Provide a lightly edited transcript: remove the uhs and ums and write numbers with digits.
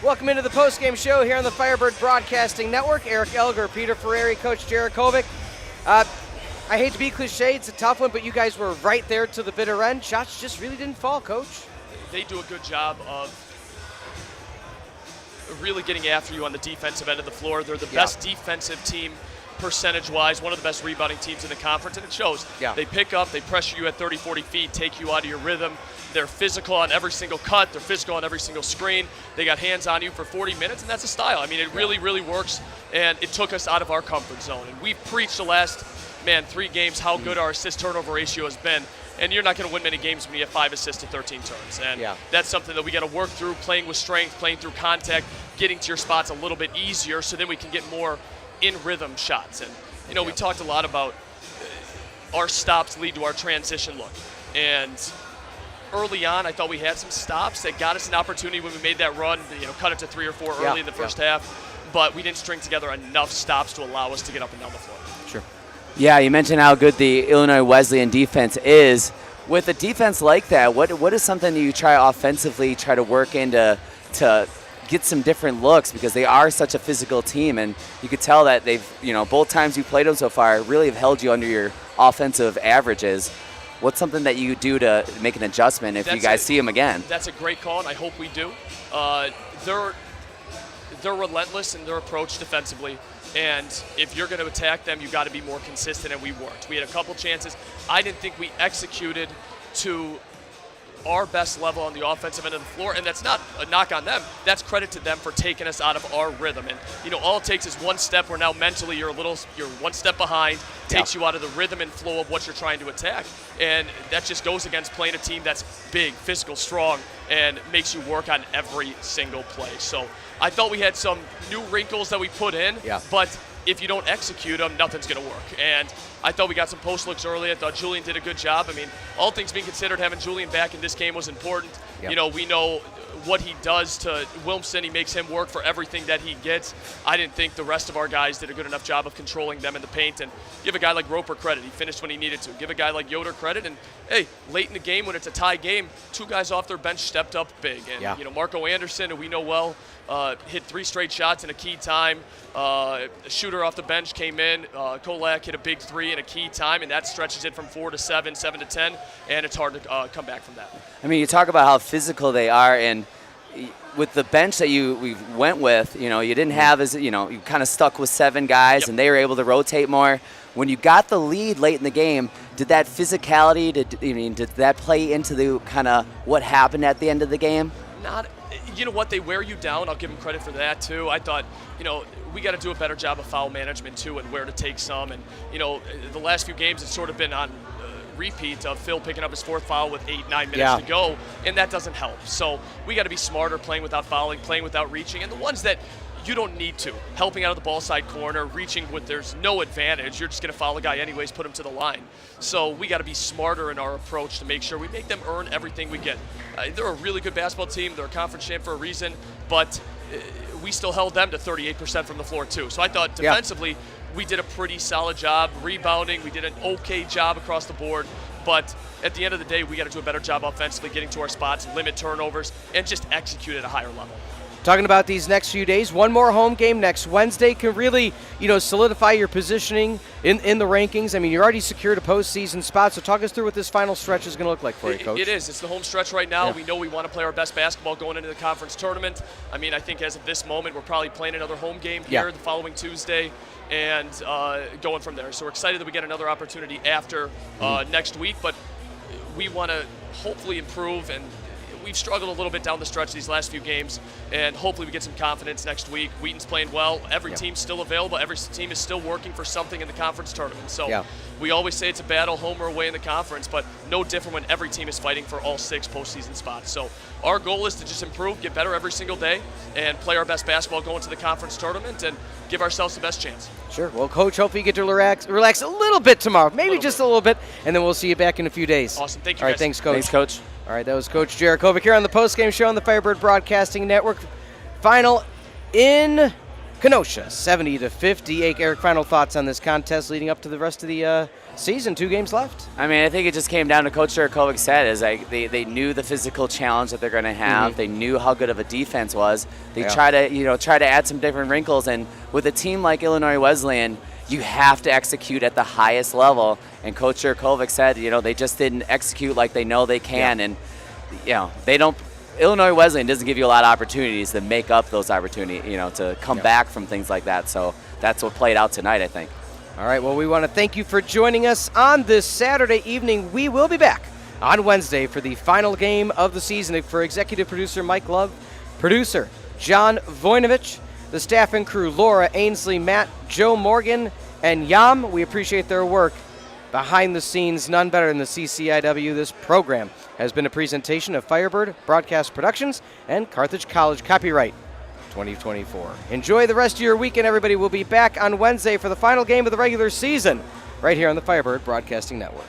Welcome into the post-game show here on the Firebird Broadcasting Network. Eric Elger, Peter Ferrari, Coach Djurickovic. I hate to be cliche, it's a tough one, but you guys were right there to the bitter end. Shots just really didn't fall, Coach. They do a good job of really getting after you on the defensive end of the floor. They're the best defensive team percentage-wise, one of the best rebounding teams in the conference, and it shows. They pick up, they pressure you at 30, 40 feet, take you out of your rhythm. They're physical on every single cut. They're physical on every single screen. They got hands on you for 40 minutes, and that's a style. I mean, it really, really works, and it took us out of our comfort zone. And we've preached the last, 3 games how good our assist-turnover ratio has been. And you're not going to win many games when you have 5 assists to 13 turns. And that's something that we got to work through, playing with strength, playing through contact, getting to your spots a little bit easier so then we can get more in-rhythm shots. And, we talked a lot about our stops lead to our transition look. And early on, I thought we had some stops that got us an opportunity when we made that run, cut it to 3 or 4 early in the first half. But we didn't string together enough stops to allow us to get up and down the floor. Sure. Yeah, you mentioned how good the Illinois Wesleyan defense is. With a defense like that, what is something you try offensively, try to work into to get some different looks, because they are such a physical team, and you could tell that they've, both times you played them so far really have held you under your offensive averages. What's something that you do to make an adjustment if you guys see them again? That's a great call, and I hope we do. They're relentless in their approach defensively. And if you're going to attack them, you've got to be more consistent, and we worked. We had a couple chances. I didn't think we executed to our best level on the offensive end of the floor, and that's not a knock on them. That's credit to them for taking us out of our rhythm. And, all it takes is one step where now mentally you're one step behind, takes you out of the rhythm and flow of what you're trying to attack. And that just goes against playing a team that's big, physical, strong, and makes you work on every single play. So I thought we had some new wrinkles that we put in, but if you don't execute them, nothing's going to work. And I thought we got some post looks early. I thought Julian did a good job. I mean, all things being considered, having Julian back in this game was important. We know what he does to Wilmson. He makes him work for everything that he gets. I didn't think the rest of our guys did a good enough job of controlling them in the paint. And give a guy like Roper credit. He finished when he needed to. Give a guy like Yoder credit. And, hey, late in the game when it's a tie game, 2 guys off their bench stepped up big. And, Marco Anderson, who we know well, hit 3 straight shots in a key time. A shooter off the bench came in. Kolak hit a big 3 in a key time, and that stretches it from 4 to 7, 7 to 10, and it's hard to come back from that. I mean, you talk about how physical they are, and with the bench that we went with, you didn't have you kind of stuck with 7 guys, and they were able to rotate more. When you got the lead late in the game, did that physicality, did that play into the kind of what happened at the end of the game? Not. You know what? They wear you down. I'll give them credit for that, too. I thought, we got to do a better job of foul management, too, and where to take some. And, the last few games, it's sort of been on repeat of Phil picking up his 4th foul with 8, 9 minutes to go, and that doesn't help. So we got to be smarter playing without fouling, playing without reaching. And the ones that you don't need to, helping out of the ball side corner, reaching when there's no advantage, you're just going to foul a guy anyways, put him to the line. So we got to be smarter in our approach to make sure we make them earn everything we get. They're a really good basketball team. They're a conference champ for a reason, but we still held them to 38% from the floor too. So I thought defensively we did a pretty solid job rebounding. We did an okay job across the board, but at the end of the day, we got to do a better job offensively, getting to our spots, limit turnovers, and just execute at a higher level. Talking about these next few days, one more home game next Wednesday can really, solidify your positioning in the rankings. I mean, you already secured a postseason spot, so talk us through what this final stretch is going to look like for you, Coach. It is. It's the home stretch right now. We know we want to play our best basketball going into the conference tournament. I mean, I think as of this moment, we're probably playing another home game here the following Tuesday and going from there. So we're excited that we get another opportunity after next week, but we want to hopefully improve, and we've struggled a little bit down the stretch these last few games, and hopefully we get some confidence next week. Wheaton's playing well. Every team's still available. Every team is still working for something in the conference tournament. So we always say it's a battle home or away in the conference, but no different when every team is fighting for all 6 postseason spots. So our goal is to just improve, get better every single day, and play our best basketball going to the conference tournament and give ourselves the best chance. Sure. Well, Coach, hopefully you get to relax a little bit tomorrow, maybe just a little bit, and then we'll see you back in a few days. Awesome. Thank you, All right, guys. thanks, Coach. Thanks, Coach. All right, that was Coach Djurickovic here on the postgame show on the Firebird Broadcasting Network. Final in Kenosha, 70-50. Eric, final thoughts on this contest leading up to the rest of the season, 2 games left. I mean, I think it just came down to Coach Djurickovic said is like they knew the physical challenge that they're going to have. They knew how good of a defense was. They try to add some different wrinkles. And with a team like Illinois Wesleyan, you have to execute at the highest level. And Coach Djurickovic said, they just didn't execute like they know they can. And they don't. Illinois Wesleyan doesn't give you a lot of opportunities to make up those opportunities, to come back from things like that. So that's what played out tonight, I think. All right, well, we want to thank you for joining us on this Saturday evening. We will be back on Wednesday for the final game of the season. For executive producer Mike Love, producer John Voinovich, the staff and crew Laura, Ainsley, Matt, Joe Morgan, and Yam, we appreciate their work behind the scenes. None better than the CCIW. This program has been a presentation of Firebird Broadcast Productions and Carthage College, copyright 2024. Enjoy the rest of your weekend, everybody. We'll be back on Wednesday for the final game of the regular season right here on the Firebird Broadcasting Network.